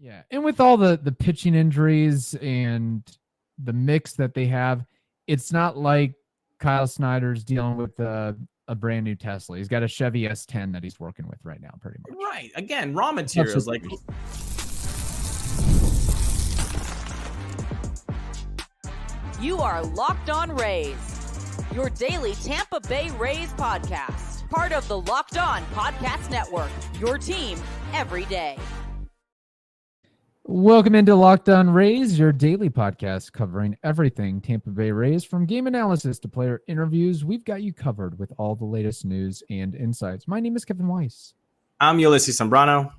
Yeah, and with all the pitching injuries and the mix that they have, it's not like Kyle Snyder's dealing with a brand new Tesla. He's got a Chevy S10 that he's working with right now, pretty much. Right. Again, raw materials like. You are Locked On Rays, your daily Tampa Bay Rays podcast. Part of the Locked On Podcast Network, your team every day. Welcome into Locked On Rays, your daily podcast covering everything Tampa Bay Rays, from game analysis to player interviews. We've got you covered with all the latest news and insights. My name is Kevin Weiss. I'm Ulises Sambrano,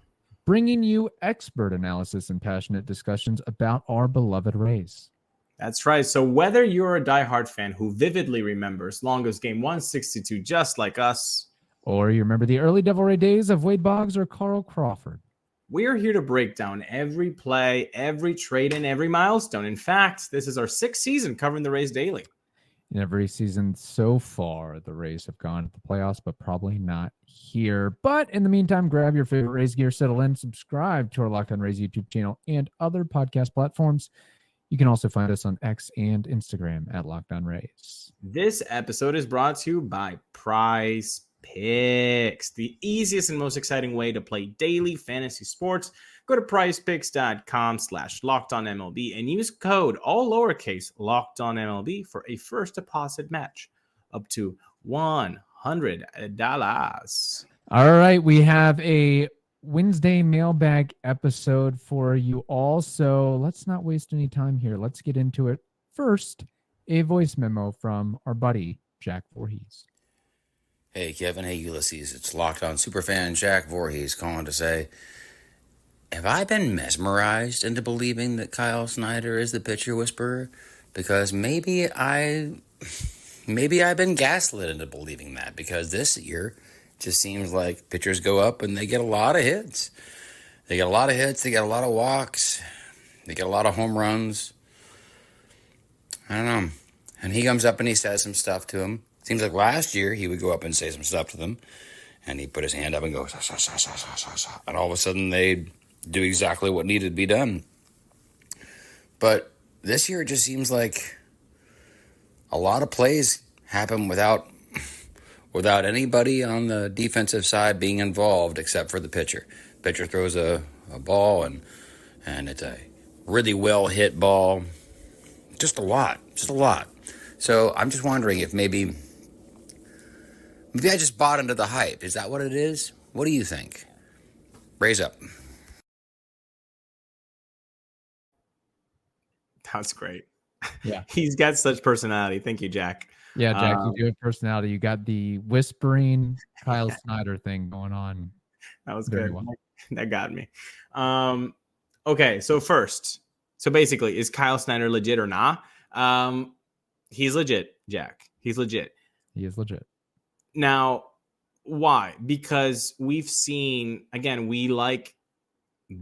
bringing you expert analysis and passionate discussions about our beloved Rays. That's right. So whether you're a diehard fan who vividly remembers Longo's Game 162 just like us, or you remember the early Devil Ray days of Wade Boggs or Carl Crawford, we're here to break down every play, every trade, and every milestone. In fact, this is our 6th season covering the Rays daily. In every season so far, the Rays have gone to the playoffs, but probably not here. But in the meantime, grab your favorite Rays gear, settle in, subscribe to our Locked On Rays YouTube channel and other podcast platforms. You can also find us on X and Instagram at Locked On Rays. This episode is brought to you by PrizePicks, the easiest and most exciting way to play daily fantasy sports. Go to prizepicks.com/LockedOnMLB and use code, all lowercase, LockedOnMLB for a first deposit match up to $100. All right, we have a Wednesday mailbag episode for you all, so let's not waste any time here. Let's get into it. First, a voice memo from our buddy, Jack Voorhees. Hey, Kevin. Hey, Ulises. It's Locked On Superfan Jack Voorhees calling to say, have I been mesmerized into believing that Kyle Snyder is the pitcher whisperer? Because maybe I've been gaslit into believing that, because this year it just seems like pitchers go up and they get a lot of hits. They get a lot of hits. They get a lot of walks. They get a lot of home runs. I don't know. And he comes up and he says some stuff to him. Seems like last year he would go up and say some stuff to them, and he'd put his hand up and go, sa, sa, sa, sa, sa, sa, sa. And all of a sudden they'd do exactly what needed to be done. But this year it just seems like a lot of plays happen without anybody on the defensive side being involved except for the pitcher. Pitcher throws a ball and it's a really well hit ball. Just a lot. So I'm just wondering if maybe I just bought into the hype. Is that what it is? What do you think? Raise up. That's great. Yeah. He's got such personality. Thank you, Jack. Yeah, Jack, you do have personality. You got the whispering Kyle Snyder thing going on. That was good. Well. That got me. Okay, so basically, is Kyle Snyder legit or not? He's legit, Jack. He's legit. He is legit. Now, why? Because we've seen, again, we like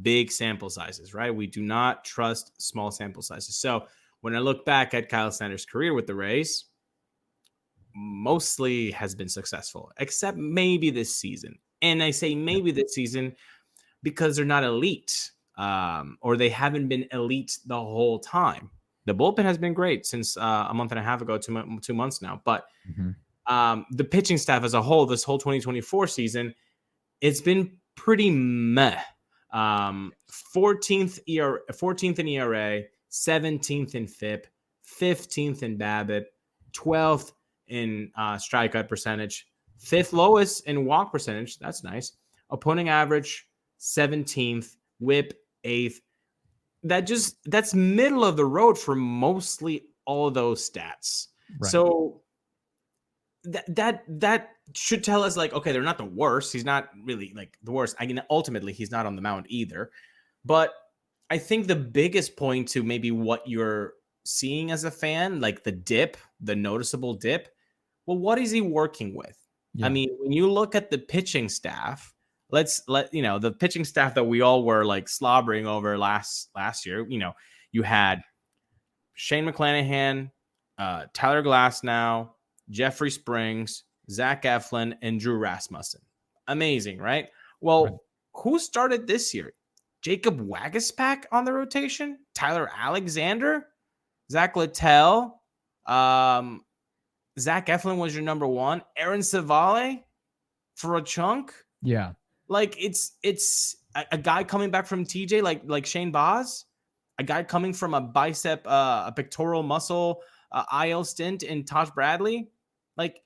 big sample sizes, right? We do not trust small sample sizes. So when I look back at Kyle Snyder's career with the Rays, mostly has been successful, except maybe this season. And I say maybe this season because they're not elite, or they haven't been elite the whole time. The bullpen has been great since a month and a half ago, 2 months now. But the pitching staff as a whole, this whole 2024 season, it's been pretty meh. 14th in ERA, 17th in FIP, 15th in BABIP, 12th in strikeout percentage, 5th lowest in walk percentage. That's nice. Opponent average, 17th, WHIP, 8th. That's middle of the road for mostly all of those stats. Right. So that should tell us, like, okay, they're not the worst. He's not really like the worst. Ultimately, he's not on the mound either. But I think the biggest point to maybe what you're seeing as a fan, like the noticeable dip, well, what is he working with? Yeah. I mean, when you look at the pitching staff, the pitching staff that we all were like slobbering over last year, you had Shane McClanahan, Tyler Glasnow, Jeffrey Springs, Zach Eflin, and Drew Rasmussen. Amazing, right? Well, Who started this year? Jacob Wagaspack on the rotation, Tyler Alexander, Zach Littell, Zach Eflin was your number one, Aaron Savale for a chunk. Yeah. Like it's a guy coming back from TJ, like Shane Boz, a guy coming from a bicep, a pectoral muscle IL stint in Tosh Bradley. Like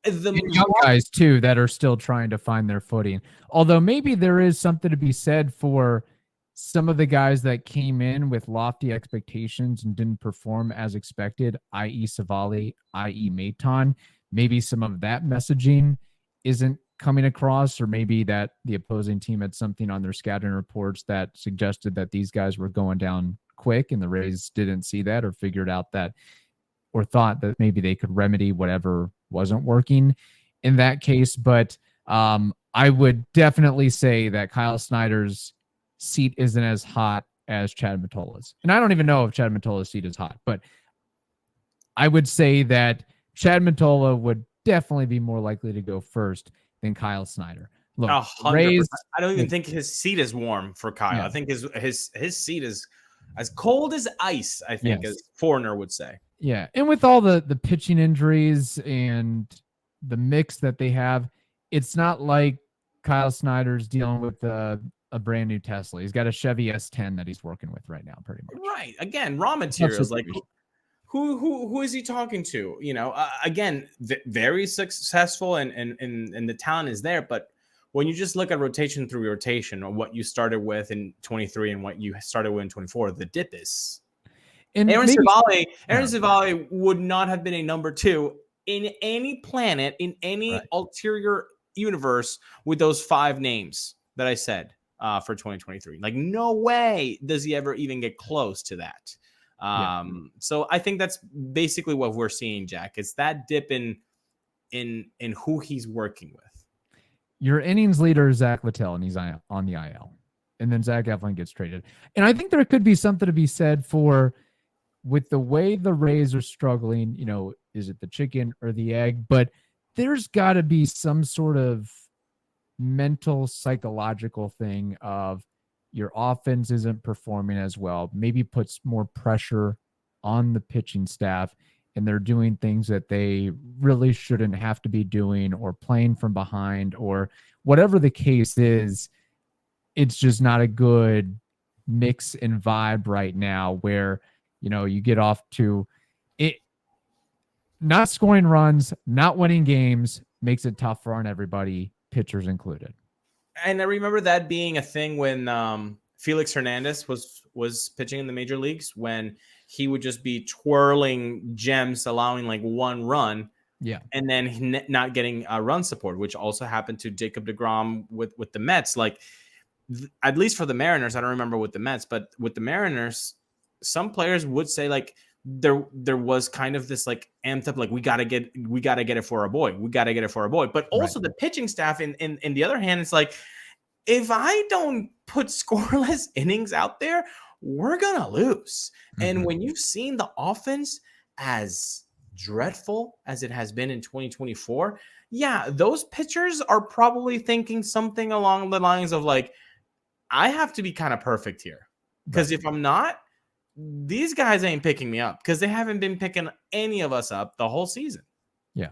the young guys too that are still trying to find their footing. Although maybe there is something to be said for some of the guys that came in with lofty expectations and didn't perform as expected, i.e. Savali, i.e. Maton. Maybe some of that messaging isn't coming across, or maybe that the opposing team had something on their scouting reports that suggested that these guys were going down quick and the Rays didn't see that or figured out that or thought that maybe they could remedy whatever wasn't working in that case. But I would definitely say that Kyle Snyder's seat isn't as hot as Chad Matola's. And I don't even know if Chad Matola's seat is hot, but I would say that Chad Matola would definitely be more likely to go first than Kyle Snyder. Look, 100%. I don't even think his seat is warm for Kyle. Yeah. I think his seat is as cold as ice, I think, as Foreigner would say. Yeah. And with all the pitching injuries and the mix that they have, it's not like Kyle Snyder's dealing with a brand new Tesla. He's got a Chevy S10 that he's working with right now, pretty much. Right. Again, raw materials. Like who is he talking to? You know, again, very successful and the talent is there. But when you just look at rotation through rotation, or what you started with in 23 and what you started with in 24, the dip is. And Aaron Savale would not have been a number 2 in any planet, in any ulterior universe with those 5 names that I said for 2023. Like, no way does he ever even get close to that. So I think that's basically what we're seeing, Jack. It's that dip in who he's working with. Your innings leader is Zach Littell, and he's on the IL. And then Zach Eflin gets traded. And I think there could be something to be said for, with the way the Rays are struggling, you know, is it the chicken or the egg? But there's got to be some sort of mental, psychological thing of your offense isn't performing as well, maybe puts more pressure on the pitching staff, and they're doing things that they really shouldn't have to be doing, or playing from behind, or whatever the case is. It's just not a good mix and vibe right now where, you know, you get off to it, not scoring runs, not winning games makes it tougher on everybody, pitchers included. And I remember that being a thing when Felix Hernandez was pitching in the major leagues, when he would just be twirling gems, allowing like 1 run. Yeah. And then not getting run support, which also happened to Jacob deGrom with the Mets. Like, at least for the Mariners, I don't remember with the Mets, but with the Mariners, some players would say like there was kind of this like amped up, like we gotta get it for our boy. But also the pitching staff in the other hand, it's like, if I don't put scoreless innings out there, we're gonna lose. Mm-hmm. And when you've seen the offense as dreadful as it has been in 2024, yeah, those pitchers are probably thinking something along the lines of like, I have to be kind of perfect here, because if I'm not, these guys ain't picking me up, because they haven't been picking any of us up the whole season. Yeah.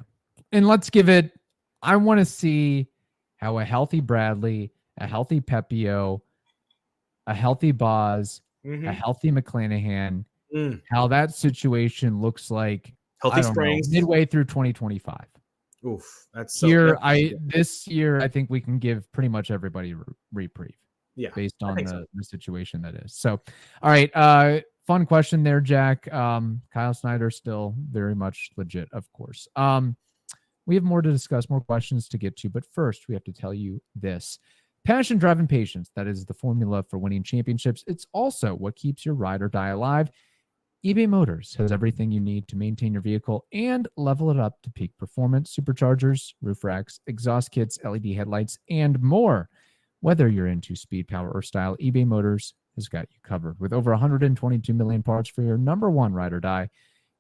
And let's give it, I want to see how a healthy Bradley, a healthy Pepio, a healthy Boz, a healthy McClanahan, how that situation looks like healthy Springs midway through 2025. Oof, that's so this year I think we can give pretty much everybody reprieve. Yeah, based on the situation that is. So, all right. Fun question there, Jack. Kyle Snyder still very much legit, of course. We have more to discuss, more questions to get to, but first we have to tell you this. Passion, drive, and patience. That is the formula for winning championships. It's also what keeps your ride or die alive. eBay Motors has everything you need to maintain your vehicle and level it up to peak performance. Superchargers, roof racks, exhaust kits, LED headlights, and more. Whether you're into speed, power, or style, eBay Motors has got you covered. With over 122 million parts for your number one ride or die,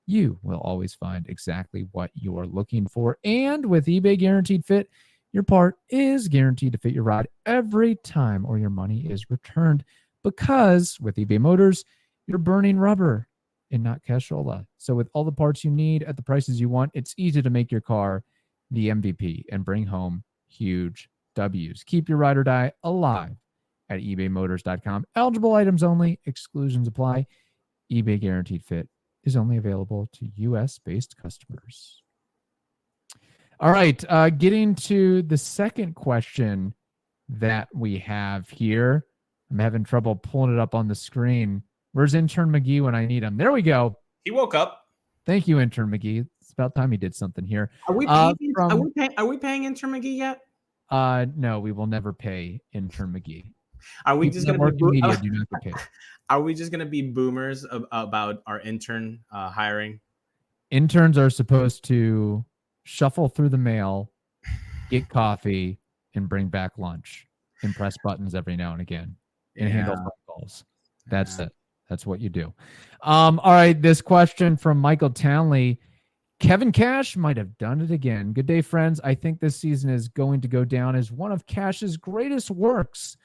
you will always find exactly what you're looking for. And with eBay Guaranteed Fit, your part is guaranteed to fit your ride every time or your money is returned, because with eBay Motors, you're burning rubber and not cashola. So with all the parts you need at the prices you want, it's easy to make your car the MVP and bring home huge W's. Keep your ride or die alive at ebaymotors.com. Eligible items only. Exclusions apply. eBay Guaranteed Fit is only available to U.S.-based customers. All right, getting to the second question that we have here. I'm having trouble pulling it up on the screen. Where's Intern McGee when I need him? There we go. He woke up. Thank you, Intern McGee. It's about time he did something here. Are we paying, are we paying Intern McGee yet? No, we will never pay Intern McGee. Are we People just that going to work in media do not get paid. Are we just going to be boomers about our intern hiring? Interns are supposed to shuffle through the mail, get coffee, and bring back lunch, and press buttons every now and again, and handle phone calls. That's it. That's what you do. All right, this question from Michael Townley. Kevin Cash might have done it again. Good day, friends. I think this season is going to go down as one of Cash's greatest works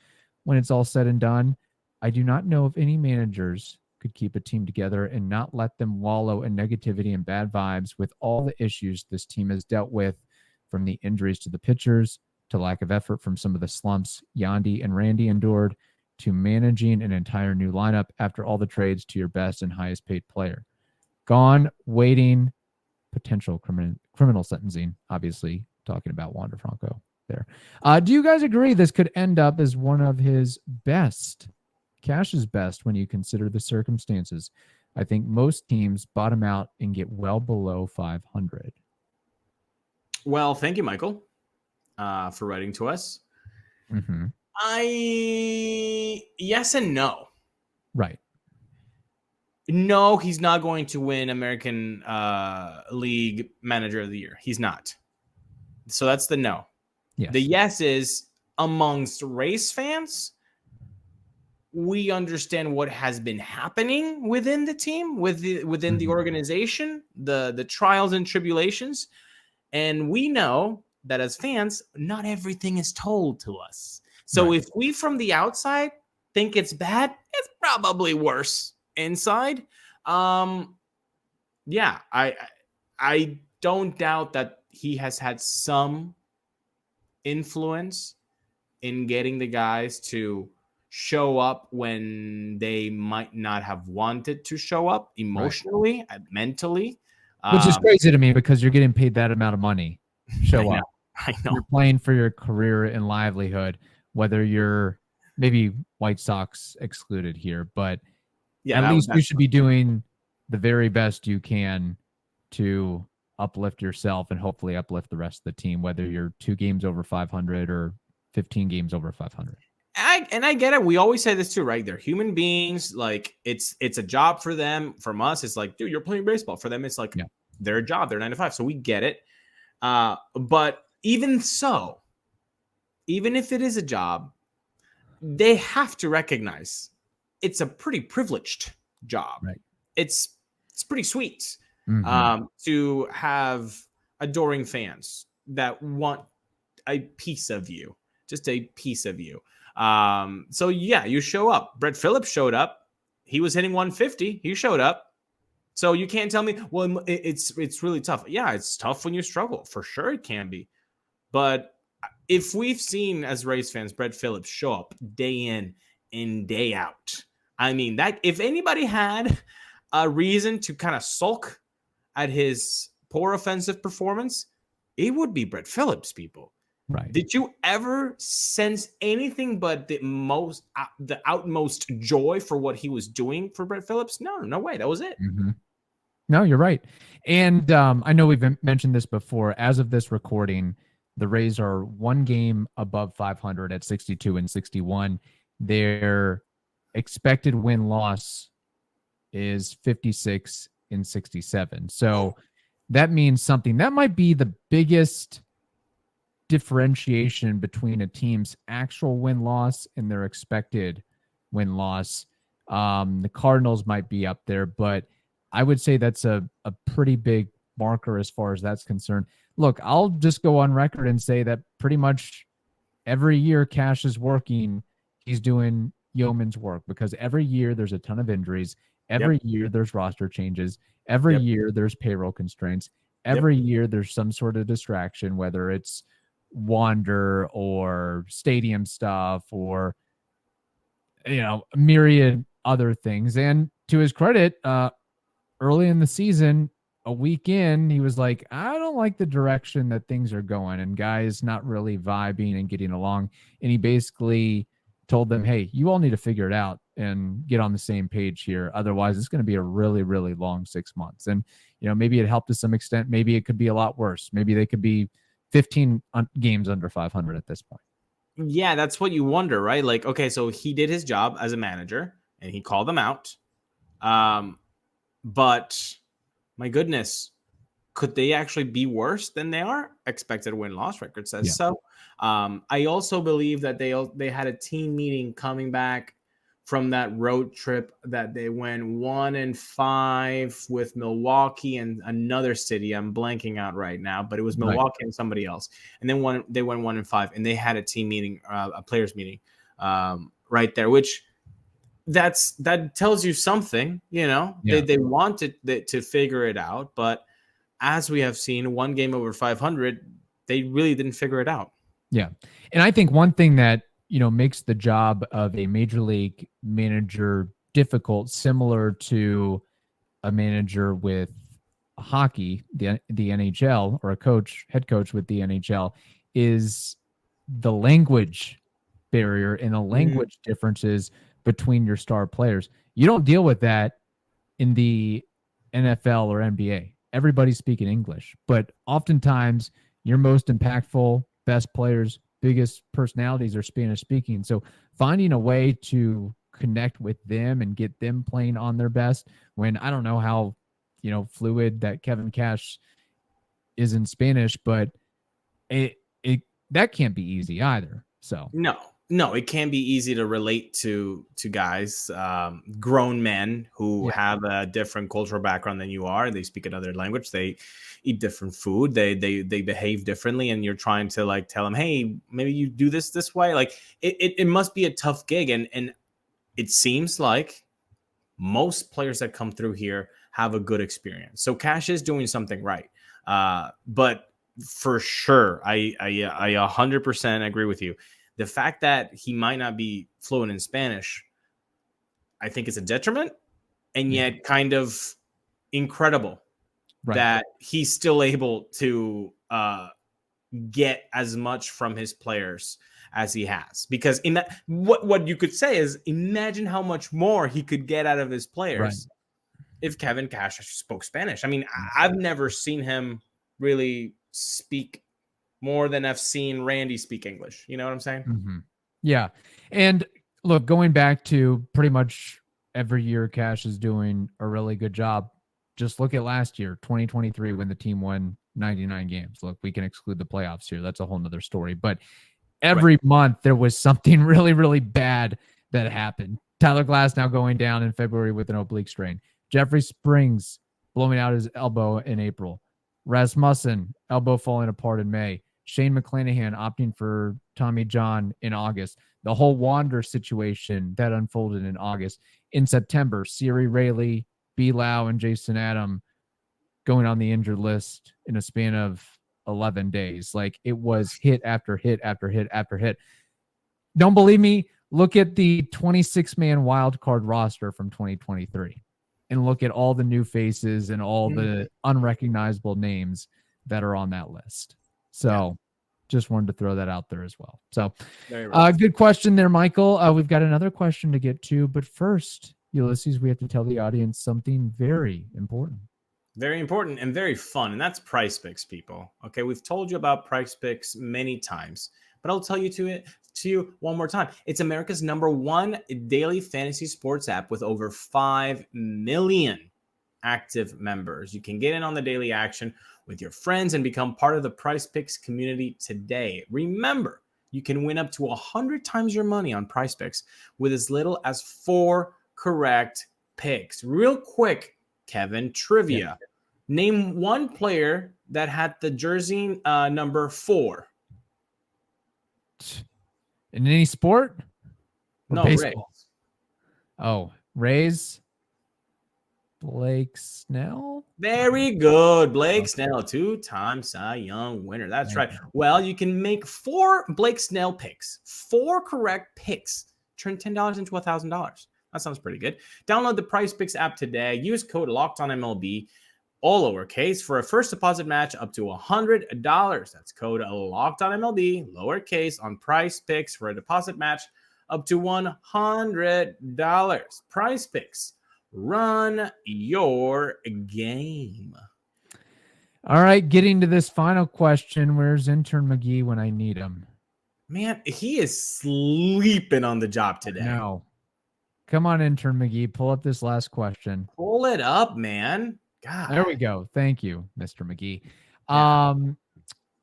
when it's all said and done. I do not know if any managers could keep a team together and not let them wallow in negativity and bad vibes with all the issues this team has dealt with, from the injuries to the pitchers, to lack of effort from some of the slumps Yandy and Randy endured, to managing an entire new lineup after all the trades, to your best and highest paid player. Gone, waiting, potential criminal sentencing, obviously talking about Wander Franco there. Do you guys agree this could end up as one of his best, Cash's best, when you consider the circumstances? I think most teams bottom out and get well below 500. Well, thank you, Michael, for writing to us. Mm-hmm. Yes and no. Right. No, he's not going to win American League Manager of the Year. He's not. So that's the no. Yes. The yes is, amongst Rays fans, we understand what has been happening within the team, within the organization, the trials and tribulations. And we know that as fans, not everything is told to us. So if we from the outside think it's bad, it's probably worse inside. Yeah, I don't doubt that he has had some influence in getting the guys to show up when they might not have wanted to show up emotionally, mentally. Which is crazy to me, because you're getting paid that amount of money. Show up. I know. You're playing for your career and livelihood, whether you're maybe White Sox excluded here, but at least you should be doing the very best you can to uplift yourself and hopefully uplift the rest of the team, whether you're 2 games over 500 or 15 games over 500. I get it. We always say this too, right? They're human beings. Like it's a job for them. From us, it's like, dude, you're playing baseball. For them, it's like their job. They're 9 to 5. So we get it. But even so, even if it is a job, they have to recognize it's a pretty privileged job. Right. It's pretty sweet to have adoring fans that want a piece of you, just a piece of you. So yeah, you show up. Brett Phillips showed up. He was hitting 150. He showed up. So you can't tell me, well, it's really tough. Yeah, it's tough when you struggle. For sure it can be. But if we've seen as Rays fans, Brett Phillips show up day in and day out, I mean, that if anybody had a reason to kind of sulk at his poor offensive performance, it would be Brett Phillips, people. Right. Did you ever sense anything but the utmost joy for what he was doing for Brett Phillips? No way. That was it. Mm-hmm. No, you're right. And I know we've mentioned this before. As of this recording, the Rays are 1 game above 500 at 62 and 61. Their expected win-loss is 56 and 67. So that means something. That might be the biggest differentiation between a team's actual win-loss and their expected win-loss. The Cardinals might be up there, but I would say that's a pretty big marker as far as that's concerned. look, I'll just go on record and say that pretty much every year Cash is working, he's doing yeoman's work, because every year there's a ton of injuries. Every year there's roster changes. Every year there's payroll constraints. Every year there's some sort of distraction, whether it's Wander or stadium stuff or, myriad other things. And to his credit, early in the season, a week in, he was like, I don't like the direction that things are going, and guys not really vibing and getting along. And he basically told them, hey, you all need to figure it out and get on the same page here. Otherwise, it's going to be a really, really long 6 months. And, maybe it helped to some extent. Maybe it could be a lot worse. Maybe they could be 15 games under 500 at this point. Yeah, that's what you wonder, right? Like, okay, so he did his job as a manager and he called them out. But my goodness, could they actually be worse than they are? Expected win-loss record says so. I also believe that they had a team meeting coming back from that road trip that they went 1-5 with Milwaukee and another city. I'm blanking out right now, but it was Milwaukee and somebody else. And then they went 1-5, and they had a team meeting, a players meeting, right there, which that tells you something. They wanted to figure it out, but as we have seen, one game over 500, they really didn't figure it out. Yeah. And I think one thing that, makes the job of a major league manager difficult, similar to a manager with hockey, the NHL, or head coach with the NHL, is the language barrier and the language differences between your star players. You don't deal with that in the NFL or NBA. Everybody's speaking English, but oftentimes your most impactful, best players, biggest personalities are Spanish speaking. So finding a way to connect with them and get them playing on their best, when I don't know how, fluid that Kevin Cash is in Spanish, but that can't be easy either. So No, it can be easy to relate to guys, grown men who have a different cultural background than you are. They speak another language. They eat different food. They behave differently, and you're trying to like tell them, hey, maybe you do this way. Like it must be a tough gig, and it seems like most players that come through here have a good experience. So Cash is doing something right, but for sure, I 100% agree with you. The fact that he might not be fluent in Spanish, I think it's a detriment, and yet kind of incredible that he's still able to get as much from his players as he has. Because what you could say is, imagine how much more he could get out of his players if Kevin Cash spoke Spanish. I mean, I've never seen him really speak more than I've seen Randy speak English. You know what I'm saying? Mm-hmm. Yeah. And look, going back to pretty much every year, Cash is doing a really good job. Just look at last year, 2023, when the team won 99 games. Look, we can exclude the playoffs here. That's a whole nother story. But every month there was something really, really bad that happened. Tyler Glass now going down in February with an oblique strain. Jeffrey Springs blowing out his elbow in April. Rasmussen, elbow falling apart in May. Shane McClanahan opting for Tommy John in August. The whole Wander situation that unfolded in August. In September, Siri Rayleigh, B. Lau, and Jason Adam going on the injured list in a span of 11 days. Like, it was hit after hit after hit after hit. Don't believe me? Look at the 26-man wild card roster from 2023 and look at all the new faces and all the unrecognizable names that are on that list. So just wanted to throw that out there as well. So good question there, Michael. We've got another question to get to, but first, Ulises, we have to tell the audience something very important. Very important and very fun, and that's PrizePicks, people. Okay, we've told you about PrizePicks many times, but I'll tell you to you one more time. It's America's #1 daily fantasy sports app with over 5 million active members. You can get in on the daily action with your friends and become part of the PrizePicks community today. Remember, you can win up to 100 times your money on PrizePicks with as little as 4 correct picks. Real quick, Kevin, trivia. Name one player that had the jersey number 4? In any sport? Or No, baseball? Rays. Oh, Rays. Blake Snell. Very good. Blake Snell, 2-time Cy Young winner. That's right. Well, you can make 4 Blake Snell picks. 4 correct picks. Turn $10 into $1,000. That sounds pretty good. Download the PrizePicks app today. Use code LOCKEDONMLB, all lowercase, for a first deposit match up to $100. That's code LOCKEDONMLB, lowercase, on PrizePicks for a deposit match up to $100. PrizePicks. Run your game. All right, getting to this final question. Where's intern McGee when I need him? Man, he is sleeping on the job today. No. Come on, intern McGee. Pull up this last question. Pull it up, man. God. There we go. Thank you, Mr. McGee. Yeah.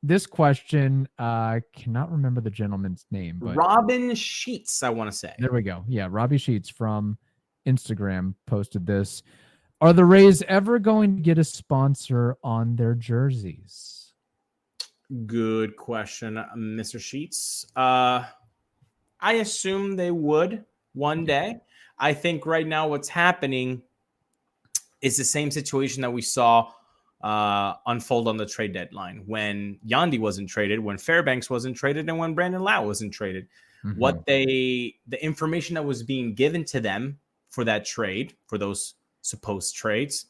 This question, cannot remember the gentleman's name, but Robin Sheets, I want to say. There we go. Yeah, Robbie Sheets from Instagram posted this. Are the Rays ever going to get a sponsor on their jerseys? Good question, Mr. Sheets. I assume they would one day. I think right now what's happening is the same situation that we saw unfold on the trade deadline when Yandy wasn't traded, when Fairbanks wasn't traded, and when Brandon Lau wasn't traded. Mm-hmm. The information that was being given to them for that trade, for those supposed trades,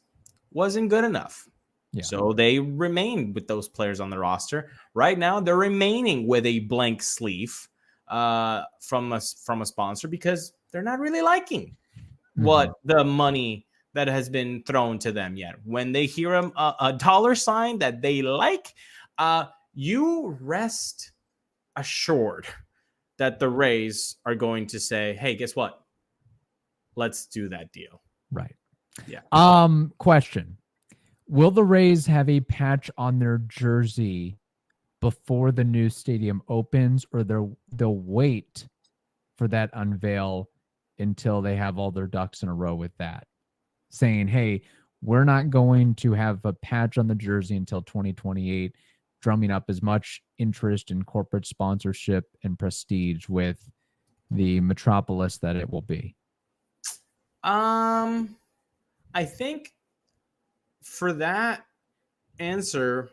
wasn't good enough. Yeah. So they remained with those players on the roster. Right now, they're remaining with a blank sleeve from a sponsor because they're not really liking what the money that has been thrown to them yet. When they hear a dollar sign that they like, you rest assured that the Rays are going to say, hey, guess what? Let's do that deal. Right. Yeah. Question. Will the Rays have a patch on their jersey before the new stadium opens, or they'll wait for that unveil until they have all their ducks in a row with that? Saying, hey, we're not going to have a patch on the jersey until 2028, drumming up as much interest in corporate sponsorship and prestige with the metropolis that it will be. I think for that answer,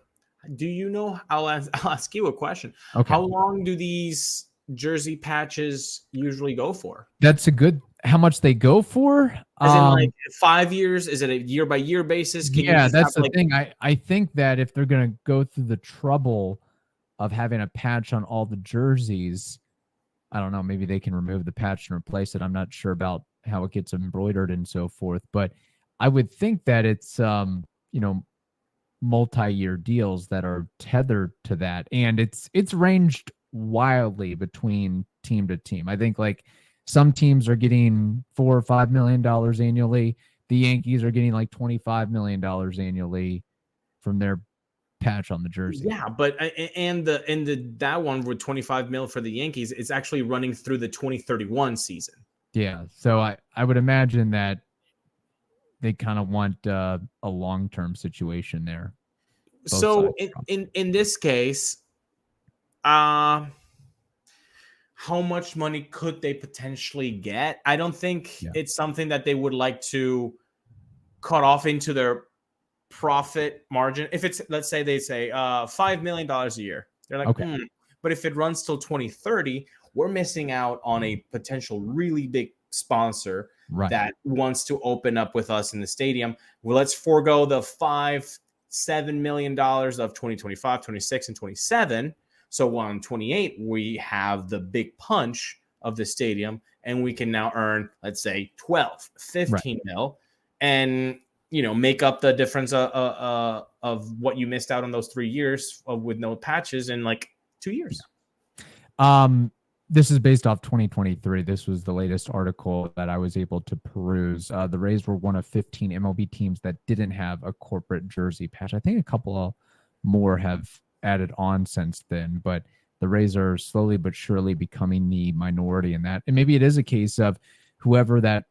do you know? I'll ask you a question. Okay. How long do these jersey patches usually go for? That's a good. How much they go for? As in, like 5 years? Is it a year by year basis? That's the thing. I think that if they're going to go through the trouble of having a patch on all the jerseys, I don't know. Maybe they can remove the patch and replace it. I'm not sure about how it gets embroidered and so forth, but I would think that it's multi-year deals that are tethered to that, and it's ranged wildly between team to team. I think like some teams are getting $4 or $5 million annually. The Yankees are getting like $25 million annually from their patch on the jersey. Yeah, but that one with $25 million for the Yankees, it's actually running through the 2031 season. Yeah, so I would imagine that they kind of want a long-term situation there. So in this case, how much money could they potentially get? I don't think it's something that they would like to cut off into their profit margin. If it's, let's say they say $5 million a year, they're like, okay. But if it runs till 2030, we're missing out on a potential really big sponsor that wants to open up with us in the stadium. Well, let's forego the $5-7 million of 2025, 26, and 27. So on 28, we have the big punch of the stadium, and we can now earn, let's say, 12, 15 mil, and make up the difference of what you missed out on those 3 years with no patches in like 2 years. This is based off 2023. This was the latest article that I was able to peruse. The Rays were one of 15 MLB teams that didn't have a corporate jersey patch. I think a couple more have added on since then, but the Rays are slowly but surely becoming the minority in that. And maybe it is a case of whoever that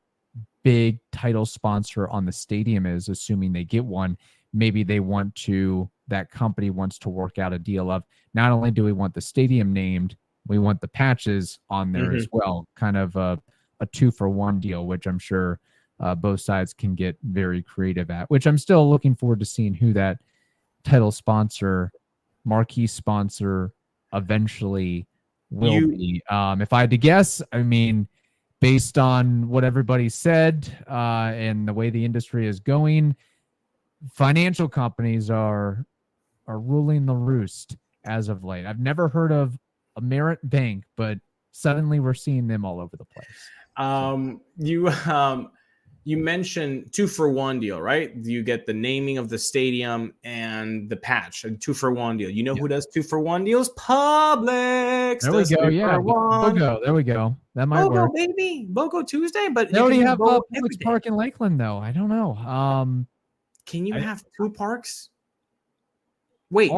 big title sponsor on the stadium is, assuming they get one, maybe they want to that company wants to work out a deal of not only do we want the stadium named, we want the patches on there as well. Kind of a 2-for-1 deal, which I'm sure both sides can get very creative at, which I'm still looking forward to seeing who that title sponsor, marquee sponsor eventually will be. If I had to guess, I mean, based on what everybody said and the way the industry is going, financial companies are ruling the roost as of late. I've never heard of a Merit Bank, but suddenly we're seeing them all over the place. You mentioned 2-for-1 deal, right? You get the naming of the stadium and the patch, a 2-for-1 deal. You know who does 2-for-1 deals? Publix. There we go. Yeah, BOGO. There we go. That might BOGO, work. baby. BOGO Tuesday, but they already have Publix Park in Lakeland, though. I don't know. Can you have 2 parks? Wait,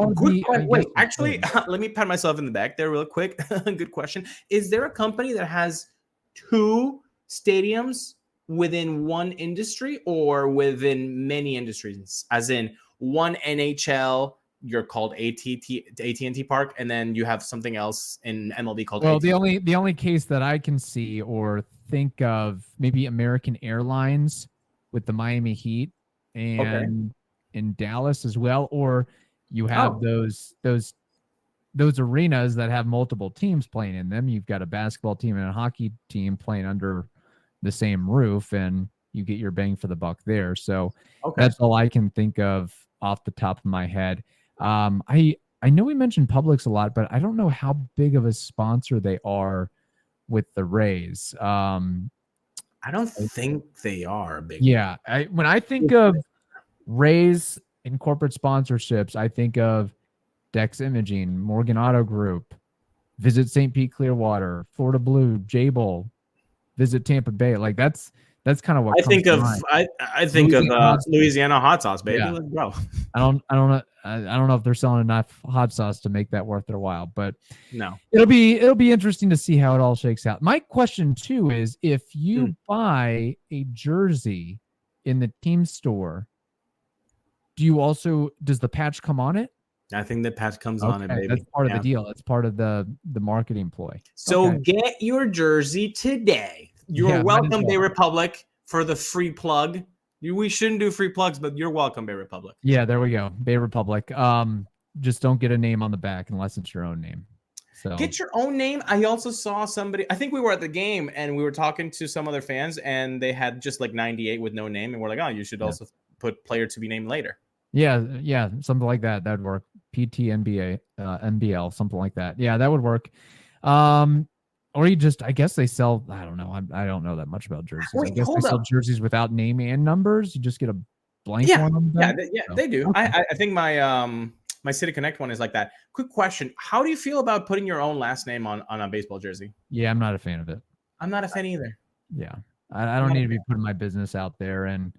actually, let me pat myself in the back there real quick. Good question. Is there a company that has 2 stadiums within one industry or within many industries? As in one NHL, you're called AT&T Park, and then you have something else in MLB called Well, AT&T. the only case that I can see or think of, maybe American Airlines with the Miami Heat and in Dallas as well, or you have those arenas that have multiple teams playing in them. You've got a basketball team and a hockey team playing under the same roof, and you get your bang for the buck there. So that's all I can think of off the top of my head. I know we mentioned Publix a lot, but I don't know how big of a sponsor they are with the Rays. I don't think they are big. Yeah. When I think of Rays and corporate sponsorships, I think of Dex Imaging, Morgan Auto Group, Visit St. Pete Clearwater, Florida Blue, Jabil, Visit Tampa Bay. Like that's kind of what I think of. I think of Louisiana hot sauce, baby. Yeah. Let's go. I don't know if they're selling enough hot sauce to make that worth their while, but no, it'll be interesting to see how it all shakes out. My question too is, if you buy a jersey in the team store, does the patch come on it? I think the patch comes on it, baby. That's part of the deal. That's part of the marketing ploy. So get your jersey today. You're welcome, Bay Republic, for the free plug. We shouldn't do free plugs, but you're welcome, Bay Republic. Yeah, there we go. Bay Republic. Just don't get a name on the back unless it's your own name. So get your own name. I also saw somebody, I think we were at the game and we were talking to some other fans and they had just like 98 with no name. And we're like, oh, you should also put player to be named later. Yeah, something like that. That'd work. PT, NBA, NBL, something like that. Yeah, that would work. Or you just, I guess they sell, I don't know. I don't know that much about jerseys. I guess they sell jerseys without name and numbers. You just get a blank one on them. They do. Okay. I think my City Connect one is like that. Quick question. How do you feel about putting your own last name on a baseball jersey? Yeah, I'm not a fan of it. I'm not a fan either. Yeah. I don't need to be putting my business out there, and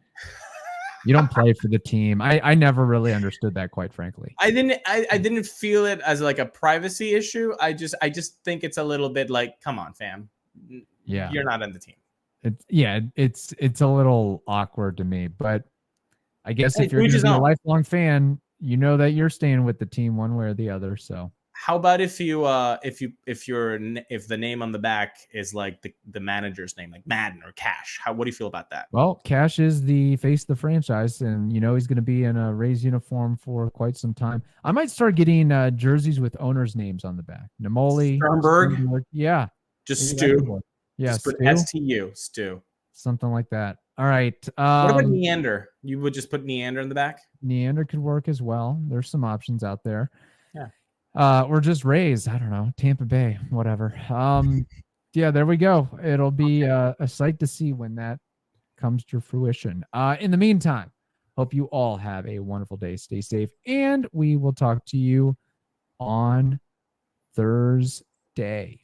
you don't play for the team. I never really understood that, quite frankly. I didn't feel it as like a privacy issue. I just think it's a little bit like, come on, fam. Yeah. You're not on the team. It's a little awkward to me, but I guess if you're going to be a lifelong fan, you know that you're staying with the team one way or the other. So how about if the name on the back is like the manager's name, like Madden or Cash? What do you feel about that? Well, Cash is the face of the franchise, and he's going to be in a Rays uniform for quite some time. I might start getting jerseys with owners' names on the back. Nemoli, Sternberg. Yeah, just Stu. Yeah, just put STU, Stu. Something like that. All right. What about Neander? You would just put Neander in the back? Neander could work as well. There's some options out there. Yeah. Or just Rays. I don't know. Tampa Bay, whatever. Yeah, there we go. It'll be a sight to see when that comes to fruition. In the meantime, hope you all have a wonderful day. Stay safe, and we will talk to you on Thursday.